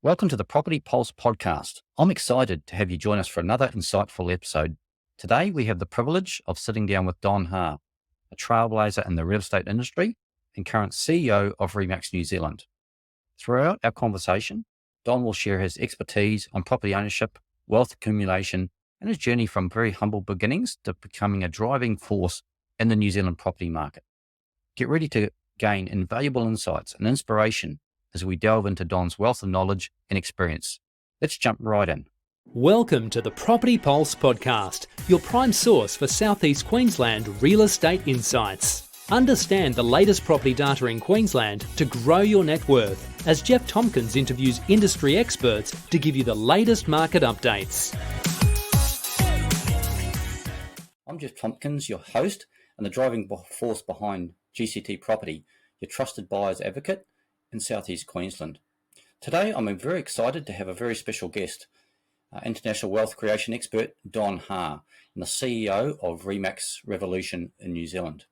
Welcome to the Property Pulse podcast. I'm excited to have you join us for another insightful episode. Today, we have the privilege of sitting down with Don Ha, a trailblazer in the real estate industry and current CEO of Remax New Zealand. Throughout our conversation, Don will share his expertise on property ownership, wealth accumulation, and his journey from very humble beginnings to becoming a driving force in the New Zealand property market. Get ready to gain invaluable insights and inspiration as we delve into Don's wealth of knowledge and experience. Let's jump right in. Welcome to the Property Pulse podcast, your prime source for Southeast Queensland real estate insights. Understand the latest property data in Queensland to grow your net worth, as Geoff Tomkins interviews industry experts to give you the latest market updates. I'm Geoff Tomkins, your host and the driving force behind GCT Property, your trusted buyer's advocate in Southeast Queensland. Today, I'm very excited to have a very special guest, international wealth creation expert Don Ha, and the CEO of Remax Revolution in New Zealand.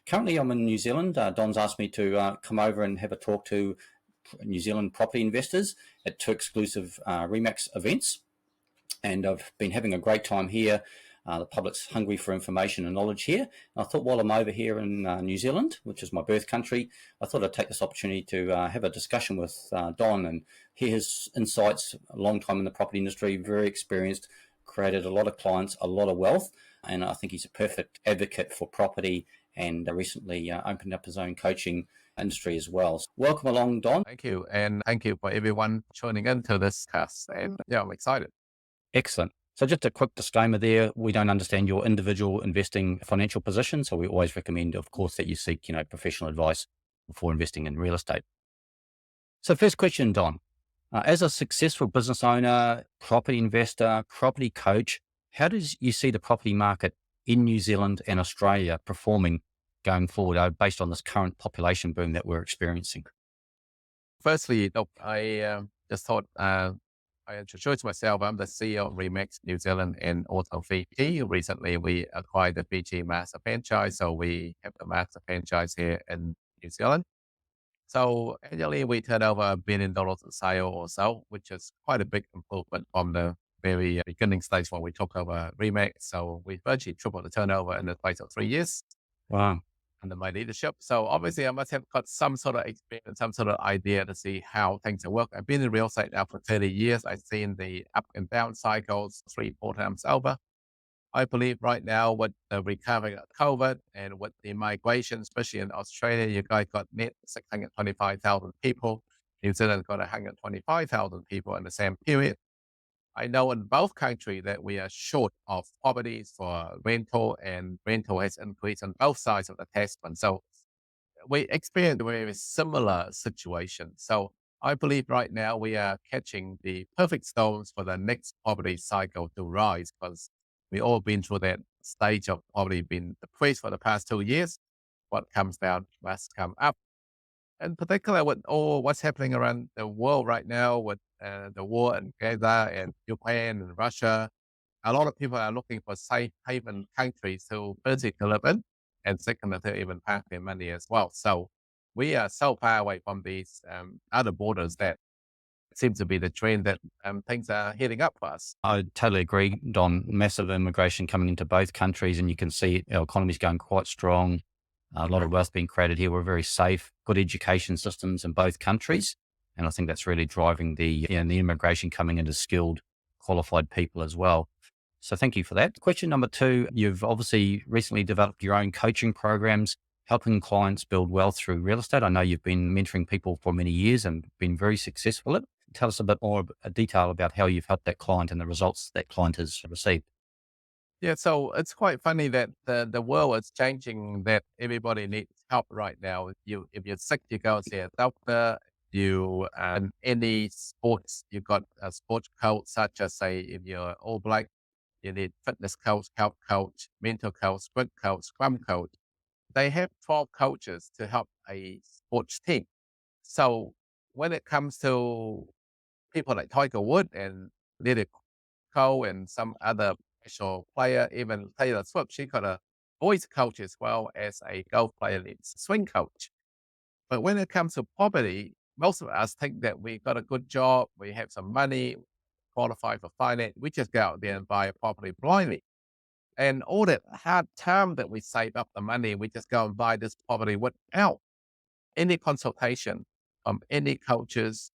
Currently, I'm in New Zealand. Don's asked me to come over and have a talk to New Zealand property investors at two exclusive Remax events, and I've been having a great time here. The public's hungry for information and knowledge here. And I thought while I'm over here in New Zealand, which is my birth country, I thought I'd take this opportunity to have a discussion with Don and hear his insights. A long time in the property industry, very experienced, created a lot of clients, a lot of wealth, and I think he's a perfect advocate for property and recently opened up his own coaching industry as well. So welcome along, Don. Thank you. And thank you for everyone tuning into this cast. And I'm excited. Excellent. So just a quick disclaimer there, we don't understand your individual investing financial position. So we always recommend, of course, that you seek, professional advice before investing in real estate. So first question, Don, as a successful business owner, property investor, property coach, how does you see the property market in New Zealand and Australia performing going forward based on this current population boom that we're experiencing? Firstly, I just thought I introduced myself. I'm the CEO of Remax New Zealand and also VP. Recently, we acquired the Fiji Master Franchise, so we have the Master Franchise here in New Zealand. So annually, we turn over $1 billion in sale or so, which is quite a big improvement from the very beginning stage when we took over Remax. So we virtually tripled the turnover in the space of 3 years. Wow. Under my leadership. So obviously I must have got some sort of experience, some sort of idea to see how things work. I've been in real estate now for 30 years. I've seen the up and down cycles 3-4 times over. I believe right now with the recovery of COVID and with the migration, especially in Australia, you guys got net 625,000 people. New Zealand got 125,000 people in the same period. I know in both countries that we are short of properties for rental, and rental has increased on both sides of the testament. So we experience a very similar situation. So I believe right now we are catching the perfect storms for the next property cycle to rise, because we all been through that stage of property being depressed for the past 2 years. What comes down must come up. In particular, with all what's happening around the world right now, with the war in Gaza and Ukraine and Russia, a lot of people are looking for safe haven countries to physically live in, and second, to even park their money as well. So we are so far away from these other borders that seems to be the trend that things are heading up for us. I totally agree, Don. Massive immigration coming into both countries, and you can see our economy's going quite strong. A lot of wealth being created here. We're very safe, good education systems in both countries. And I think that's really driving the immigration coming into skilled, qualified people as well. So thank you for that. Question number 2, you've obviously recently developed your own coaching programs, helping clients build wealth through real estate. I know you've been mentoring people for many years and been very successful at it. Tell us a bit more detail about how you've helped that client and the results that client has received. Yeah, so it's quite funny that the world is changing, that everybody needs help right now. If you're sick, you go see a doctor. You any sports, you got a sports coach, such as say if you're All Black, you need fitness coach, health coach, mental coach, sprint coach, scrum coach. They have 12 coaches to help a sports team. So when it comes to people like Tiger Woods and Lily Cole and some other professional player, even Taylor Swift, she got a voice coach as well as a golf player needs swing coach. But when it comes to property, most of us think that we got a good job, we have some money, qualify for finance, we just go out there and buy a property blindly. And all that hard time that we save up the money, we just go and buy this property without any consultation from any coaches,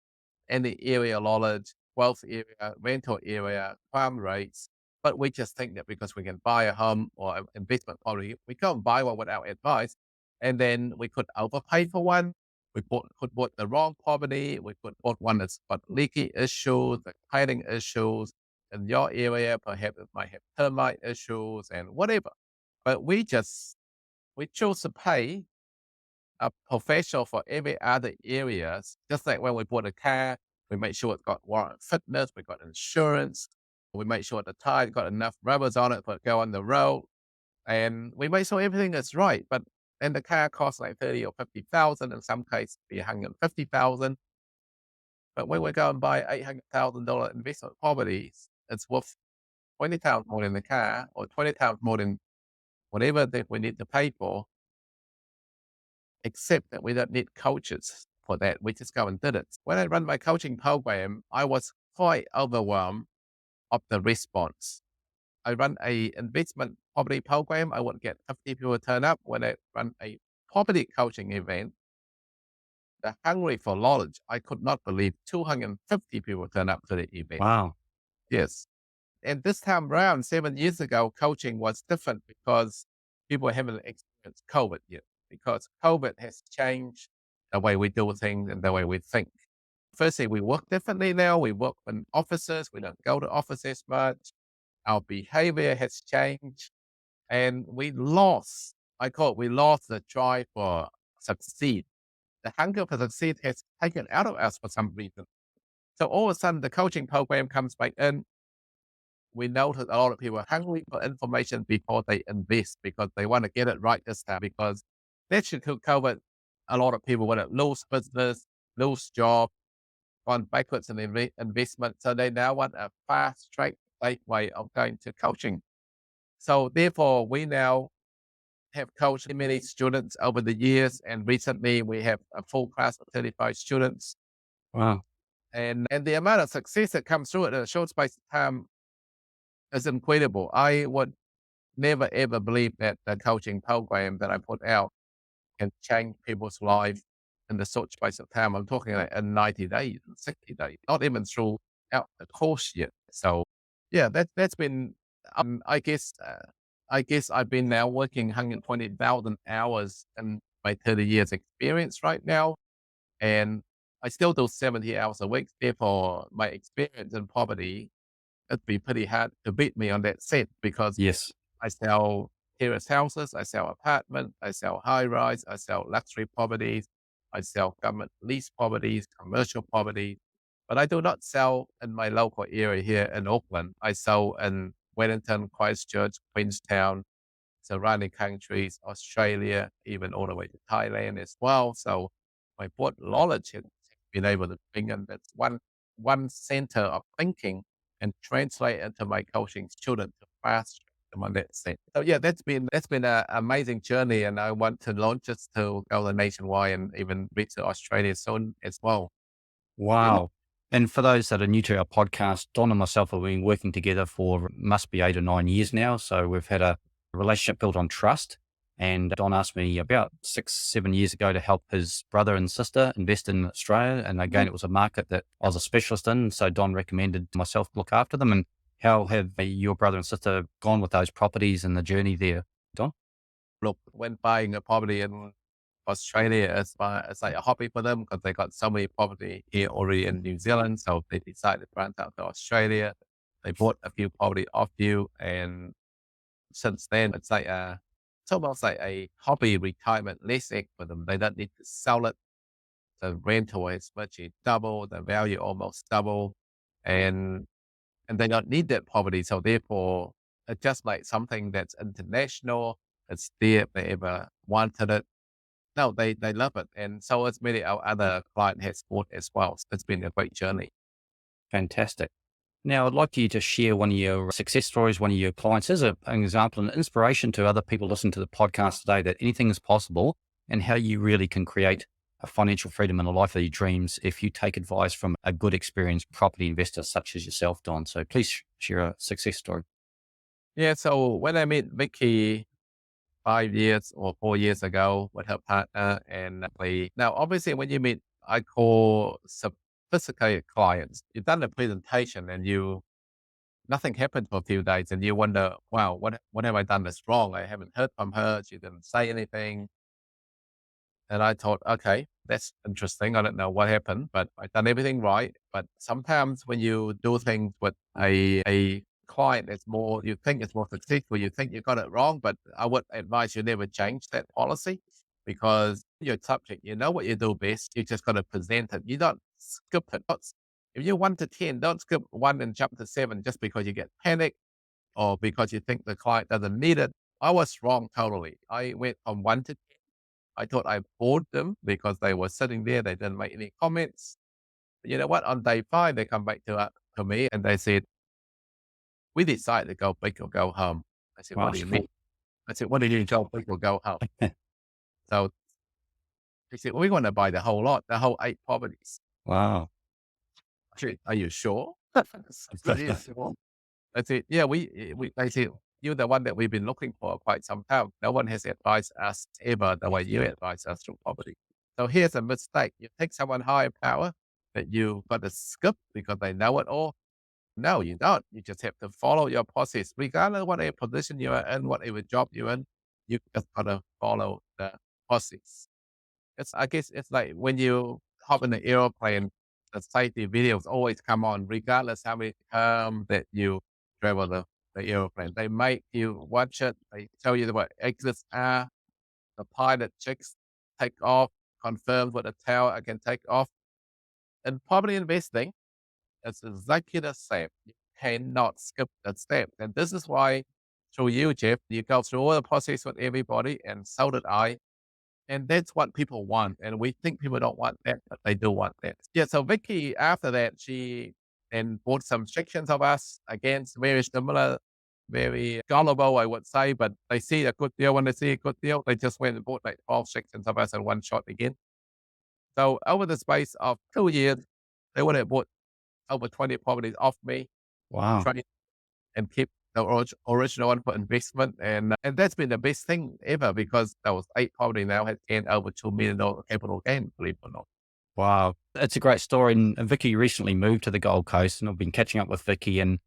any area knowledge, wealth area, rental area, crime rates. But we just think that because we can buy a home or an investment property, we go and buy one without advice. And then we could overpay for one. Could bought the wrong property. We could bought one that's got leaky issues, the cladding issues. In your area, perhaps it might have termite issues and whatever. But we choose to pay a professional for every other areas. Just like when we bought a car, we make sure it's got warrant fitness, we got insurance, we make sure the tire got enough rubbers on it for it to go on the road, and we make sure everything is right. But then the car costs like 30 or 50,000, in some cases be 150,000. But when we go and buy $800,000 investment properties, it's worth 20 times more than the car, or 20 times more than whatever that we need to pay for, except that we don't need coaches for that. We just go and did it. When I run my coaching program, I was quite overwhelmed of the response. I run a investment property program. I would get 50 people turn up. When I run a property coaching event, the hungry for knowledge, I could not believe 250 people turn up to the event. Wow. Yes. And this time around, 7 years ago, coaching was different because people haven't experienced COVID yet, because COVID has changed the way we do things and the way we think. Firstly, we work differently now. We work in offices. We don't go to offices much. Our behavior has changed, and we lost the drive for succeed. The hunger for succeed has taken out of us for some reason. So all of a sudden, the coaching program comes back in. We notice a lot of people are hungry for information before they invest because they want to get it right this time. Because that should cover a lot of people want to lose business, lose job, gone backwards in investment. So they now want a fast track, safe way of going to coaching. So therefore, we now have coached many students over the years, and recently we have a full class of 35 students. Wow. And the amount of success that comes through it in a short space of time is incredible. I would never ever believe that the coaching program that I put out can change people's life in the short space of time. I'm talking like in 90 days, 60 days, not even throughout the course yet. So yeah, that's been, I guess I've been now working 120,000 hours in my 30 years experience right now. And I still do 70 hours a week. Therefore, my experience in property, it'd be pretty hard to beat me on that set because Yes. I sell terrace houses, I sell apartments, I sell high rise, I sell luxury properties, I sell government lease properties, commercial properties, but I do not sell in my local area here in Auckland. I sell in Wellington, Christchurch, Queenstown, surrounding countries, Australia, even all the way to Thailand as well. So my broad knowledge has been able to bring in that one center of thinking and translate into my coaching students to fast them on that set. So yeah, that's been an amazing journey, and I want to launch this to go nationwide and even reach to Australia soon as well. Wow. And for those that are new to our podcast, Don and myself have been working together for must be 8 or 9 years now. So we've had a relationship built on trust. And Don asked me about 6, 7 years ago to help his brother and sister invest in Australia. And again, it was a market that I was a specialist in. So Don recommended myself look after them. And how have your brother and sister gone with those properties and the journey there, Don? Look, when buying a property in Australia, it's like a hobby for them because they got so many property here already in New Zealand. So they decided to branch out to Australia. They bought a few property off you, and since then it's almost like a hobby retirement nest egg for them. They don't need to sell it. The rental is virtually double, the value almost double, and they don't need that property. So therefore, it's just like something that's international. It's there if they ever wanted it. No, they love it. And so it's many our other client has bought as well. So it's been a great journey. Fantastic. Now, I'd like you to share one of your success stories, one of your clients as an example, an inspiration to other people listening to the podcast today that anything is possible and how you really can create a financial freedom and a life of your dreams if you take advice from a good experienced property investor such as yourself, Don. So please share a success story. Yeah. So when I met Vicky 5 years or 4 years ago with her partner, and now obviously when you meet, I call sophisticated clients, you've done the presentation and nothing happened for a few days, and you wonder, wow, what have I done that's wrong? I haven't heard from her. She didn't say anything. And I thought, okay, that's interesting. I don't know what happened, but I've done everything right. But sometimes when you do things with a client that's more, you think it's more successful, you think you got it wrong, but I would advise you never change that policy because your subject, you know what you do best. You just got to present it. You don't skip it. If you're 1 to 10, don't skip 1 and jump to 7 just because you get panicked or because you think the client doesn't need it. I was wrong totally. I went from 1 to 10. I thought I bored them because they were sitting there. They didn't make any comments. But you know what? On day 5, they come back to me and they said, "We decided to go big or go home." I said, "What Wow. do you mean?" I said, "What do you mean go big or go home?" So they said, well, "We want to buy the whole lot, the whole 8 properties." Wow. I said, "Are you sure?" Yes. I said, "Yeah, we." They said, "You're the one that we've been looking for quite some time. No one has advised us ever the way you advise us through property. So here's a mistake. You take someone higher power that you've got to skip because they know it all. No, you don't. You just have to follow your process, regardless of whatever position you are in, whatever job you're in. You just got to follow the process." I guess it's like when you hop in the airplane, the safety videos always come on, regardless how many times that you travel the airplane. They make you watch it. They tell you what exits are. The pilot checks, take off, confirms with the tower I can take off. And probably investing, it's exactly the same. You cannot skip that step. And this is why through you, Jeff, you go through all the process with everybody, and so did I. And that's what people want. And we think people don't want that, but they do want that. Yeah. So Vicky, after that, she then bought some sections of us. Again, very similar, very gullible, I would say, but they see a good deal. When they see a good deal, they just went and bought like 12 sections of us in one shot again. So over the space of 2 years, they would have bought over 20 properties off me, Wow. trained and keep the original one for investment. And that's been the best thing ever because those 8 property now has gained over $2 million capital gain, believe it or not. Wow. It's a great story. And Vicky recently moved to the Gold Coast, and I've been catching up with Vicky, and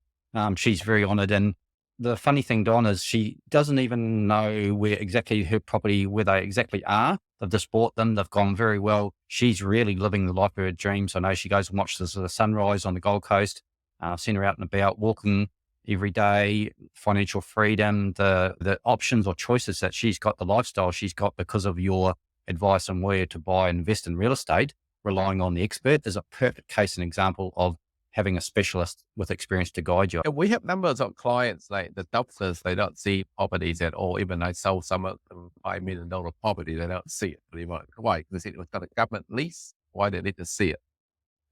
she's very honoured. And the funny thing, Don, is she doesn't even know where exactly her property, where they exactly are. They've just bought them. They've gone very well. She's really living the life of her dreams. I know she goes and watches the sunrise on the Gold Coast. I've seen her out and about walking every day, financial freedom, the options or choices that she's got, the lifestyle she's got because of your advice on where to buy and invest in real estate, relying on the expert, is a perfect case and example of having a specialist with experience to guide you. And we have numbers of clients like the doctors, they don't see properties at all. Even I sold some of them $5 million property, they don't see it. Pretty much. Why? Because it was got a government lease. Why they need to see it?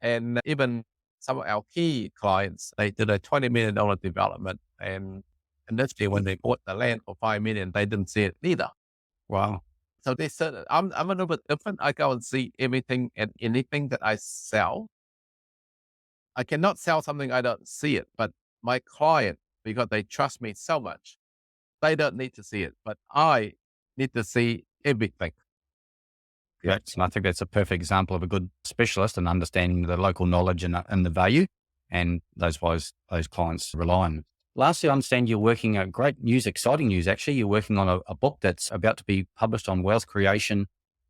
And even some of our key clients, they did a $20 million development. And initially, when they bought the land for $5 million, they didn't see it either. Wow. So they said, I'm a little bit different. I go and see everything and anything that I sell. I cannot sell something I don't see it, but my client, because they trust me so much, they don't need to see it, but I need to see everything. Yeah. And I think that's a perfect example of a good specialist and understanding the local knowledge and the value, and those clients rely on. Lastly, I understand you're working great news, exciting news actually. You're working on a book that's about to be published on wealth creation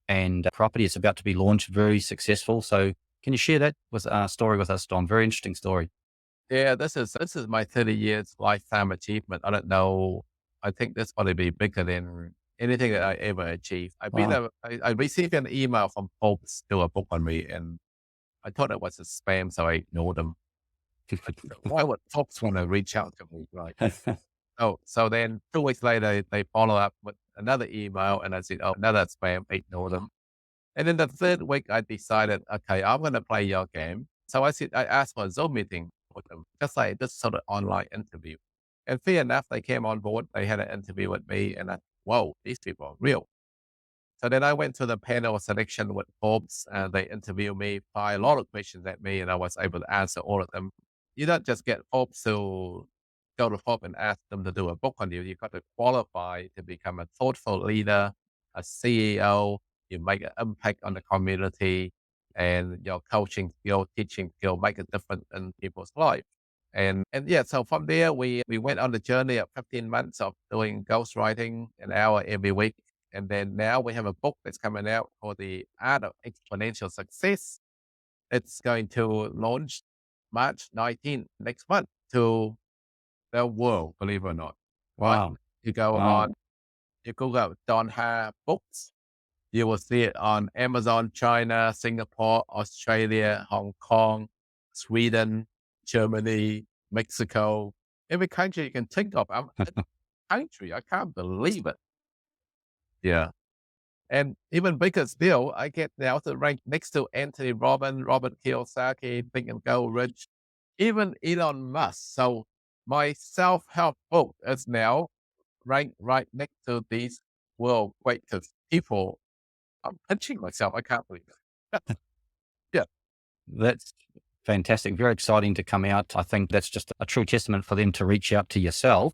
and property. It's about to be launched, very successful. So can you share that story with us, Don? Very interesting story. Yeah, this is my 30 years lifetime achievement. I don't know. I think this probably be bigger than anything that I ever achieved. Wow. I received an email from Forbes to a book on me, and I thought it was a spam, so I ignored them. Why would Forbes want to reach out to me, right? Oh, so then 2 weeks later, they follow up with another email, and I said, "Oh, another spam." Ignore them. And then the third week, I decided, okay, I'm going to play your game. So I asked for a Zoom meeting with them, just like this sort of online interview. And fair enough, they came on board. They had an interview with me, and whoa, these people are real. So then I went to the panel selection with Forbes, and they interviewed me, fired a lot of questions at me, and I was able to answer all of them. You don't just get Forbes to go to Forbes and ask them to do a book on you. You got to qualify to become a thoughtful leader, a CEO. You make an impact on the community, and your coaching skill, teaching skill make a difference in people's life. And yeah, so from there we went on the journey of 15 months of doing ghostwriting an hour every week. And then now we have a book that's coming out called The Art of Exponential Success. It's going to launch March 19th next month to the world, believe it or not. Right? Wow. You go Wow. on, you Google Don Ha Books, you will see it on Amazon, China, Singapore, Australia, Hong Kong, Sweden, Germany, Mexico, every country you can think of. I'm a country. I can't believe it. Yeah. And even bigger still, I get now to rank next to Anthony Robbins, Robert Kiyosaki, Think and Go Rich, even Elon Musk. So my self-help book is now ranked right next to these world greatest people. I'm pinching myself. I can't believe it. Yeah. That's fantastic. Very exciting to come out. I think that's just a true testament for them to reach out to yourself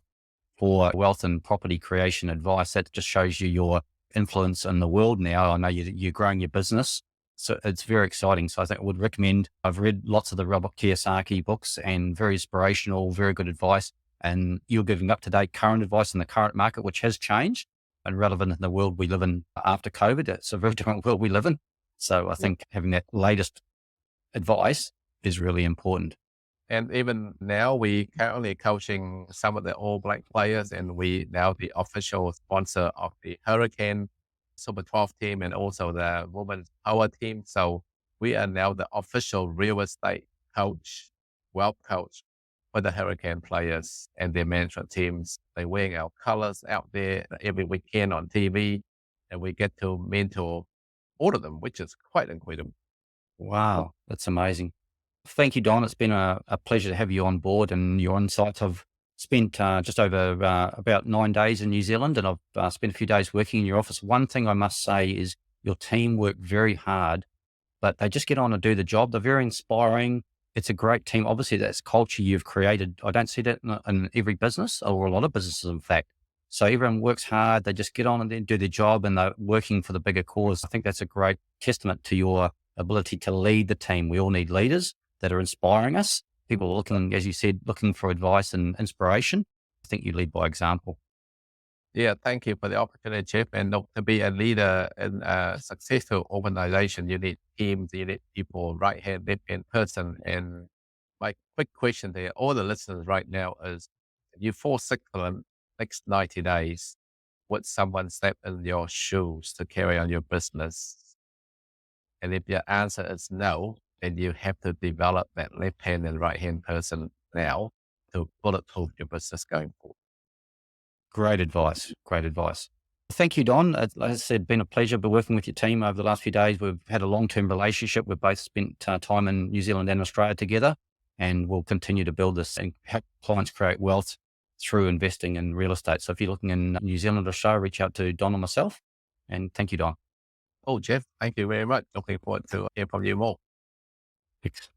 for wealth and property creation advice. That just shows you your influence in the world now. I know you're growing your business. So it's very exciting. So I think I would recommend, I've read lots of the Robert Kiyosaki books and very inspirational, very good advice. And you're giving up-to-date current advice in the current market, which has changed and relevant in the world we live in after COVID. It's a very different world we live in. So I think having that latest advice is really important. And even now, we currently coaching some of the All Black players, and we now the official sponsor of the Hurricane Super 12 team and also the Women's Power team. So we are now the official real estate coach, wealth coach for the Hurricane players and their management teams. They're wearing our colors out there every weekend on TV, and we get to mentor all of them, which is quite incredible. Wow, that's amazing. Thank you, Don. It's been a pleasure to have you on board and your insights. I've spent just over about 9 days in New Zealand, and I've spent a few days working in your office. One thing I must say is your team work very hard, but they just get on and do the job. They're very inspiring. It's a great team. Obviously, that's culture you've created. I don't see that in every business, or a lot of businesses, in fact. So everyone works hard. They just get on and then do their job, and they're working for the bigger cause. I think that's a great testament to your ability to lead the team. We all need leaders that are inspiring us. People are looking, as you said, looking for advice and inspiration. I think you lead by example. Yeah, thank you for the opportunity, Jeff. And look, to be a leader in a successful organization, you need teams, you need people, right hand, left hand person. And my quick question there, all the listeners right now is, if you fall sick for the next 90 days, would someone step in your shoes to carry on your business? And if your answer is no, then you have to develop that left hand and right hand person now to bulletproof your business going forward. Great advice. Great advice. Thank you, Don. As I said, been a pleasure working with your team over the last few days. We've had a long-term relationship. We've both spent time in New Zealand and Australia together, and we'll continue to build this and help clients create wealth through investing in real estate. So if you're looking in New Zealand or Australia, reach out to Don or myself. And thank you, Don. Oh, Jeff, thank you very much. Looking forward to hearing from you more. Thanks.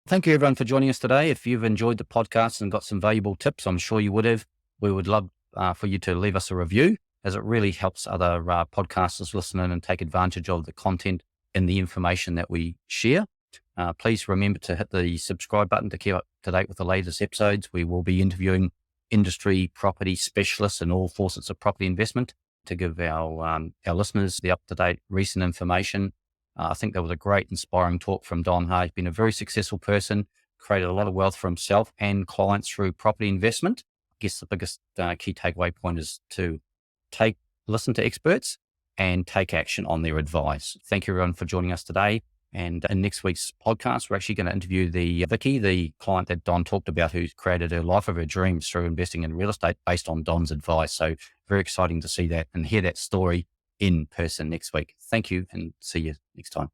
Thank you, everyone, for joining us today. If you've enjoyed the podcast and got some valuable tips, I'm sure you would have. We would love for you to leave us a review, as it really helps other podcasters listen in and take advantage of the content and the information that we share. Please remember to hit the subscribe button to keep up to date with the latest episodes. We will be interviewing industry property specialists in all facets of property investment to give our listeners the up-to-date recent information. I think that was a great, inspiring talk from Don Ha. He's been a very successful person, created a lot of wealth for himself and clients through property investment. I guess the biggest key takeaway point is to listen to experts and take action on their advice. Thank you, everyone, for joining us today. And in next week's podcast, we're actually going to interview Vicky, the client that Don talked about, who's created her life of her dreams through investing in real estate based on Don's advice. So very exciting to see that and hear that story in person next week. Thank you, and see you next time.